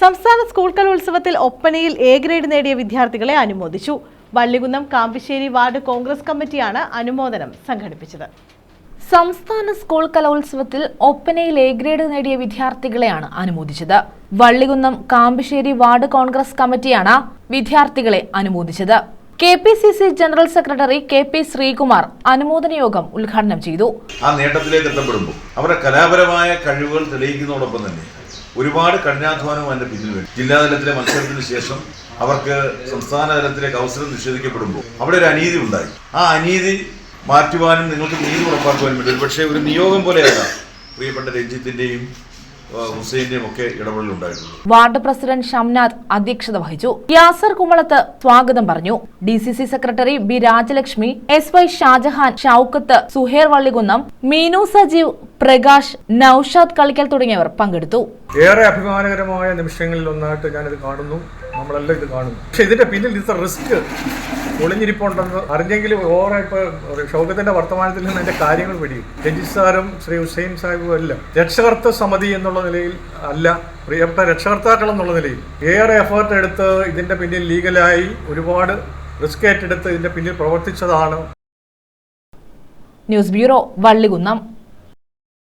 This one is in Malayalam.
സംസ്ഥാന സ്കൂൾ കലോത്സവത്തിൽ ഒപ്പനയിൽ എ ഗ്രേഡ് നേടിയ വിദ്യാർത്ഥികളെ അനുമോദിച്ചു. വള്ളികുന്നം കാമ്പിശ്ശേരി വാർഡ് കോൺഗ്രസ് കമ്മിറ്റിയാണ് അനുമോദനം സംഘടിപ്പിച്ചത്. സംസ്ഥാന സ്കൂൾ കലോത്സവത്തിൽ ഒപ്പനയിൽ എ ഗ്രേഡ് നേടിയ വിദ്യാർത്ഥികളെയാണ് അനുമോദിച്ചത്. വള്ളികുന്നം കാമ്പിശ്ശേരി വാർഡ് കോൺഗ്രസ് കമ്മിറ്റിയാണ് വിദ്യാർത്ഥികളെ അനുമോദിച്ചത്. KPCC general secretary KP Sreekumar അനുമോദന യോഗം ഉദ്ഘാടനം ചെയ്തു. ആ നേട്ടത്തിലേക്ക് എത്തപ്പെടുമ്പോൾ അവരുടെ കലാപരമായ കഴിവുകൾ തെളിയിക്കുന്നതോടൊപ്പം തന്നെ ഒരുപാട് കഠിനാധ്വാനവും അതിന്റെ പിന്നിൽ വരും. ജില്ലാതലത്തിലെ മത്സരത്തിന് ശേഷം അവർക്ക് സംസ്ഥാന തലത്തിലേക്ക് അവസരം നിഷേധിക്കപ്പെടുമ്പോൾ അവിടെ ഒരു അനീതി ഉണ്ടായി. ആ അനീതി മാറ്റുവാനും നിങ്ങൾക്ക് നീതി ഉറപ്പാക്കുവാനും വേണ്ടി ഒരുപക്ഷെ ഒരു നിയോഗം പോലെയാണ് പ്രിയപ്പെട്ട രഞ്ജിത്തിന്റെയും ഹുസൈന്റെയും ഒക്കെ ഇടപെടലുണ്ടായിട്ടുള്ളത്. വാർഡ് പ്രസിഡന്റ് ഷംനാഥ് അധ്യക്ഷത വഹിച്ചു. യാസർ കുമളത്ത് സ്വാഗതം പറഞ്ഞു. DCC secretary B Rajalakshmi, SY Shajahan, Shoukath, Suher Vallikunnam, Meenu Sajeev, Prakash, Noushad Kalickal തുടങ്ങിയവർ പങ്കെടുത്തു. ഏറെ അഭിമാനകരമായ നിമിഷങ്ങളിൽ ഒന്നായിട്ട് ഞാനിത് കാണുന്നു. നമ്മളെല്ലാം ഇത് കാണുന്നു. പക്ഷെ ഇതിന്റെ പിന്നിൽ ഇത്ര റിസ്ക് ഒളിഞ്ഞിരിപ്പുണ്ടെന്ന് അറിഞ്ഞെങ്കിലും ഓവറായിട്ട് ഷൗക്കത്തിന്റെ വർത്തമാനത്തിൽ നിന്ന് അതിന്റെ കാര്യങ്ങൾ പിടിയും. രഞ്ജിത് സാറും ശ്രീ ഹുസൈൻ സാഹിബും എല്ലാം രക്ഷകർത്ത സമിതി എന്നുള്ള നിലയിൽ അല്ല, പ്രിയപ്പെട്ട രക്ഷകർത്താക്കൾ എന്നുള്ള നിലയിൽ ഏറെ എഫേർട്ട് എടുത്ത് ഇതിന്റെ പിന്നിൽ ലീഗലായി ഒരുപാട് റിസ്ക് ഏറ്റെടുത്ത് ഇതിന്റെ പിന്നിൽ പ്രവർത്തിച്ചതാണ്. News bureau, Vallikunnam.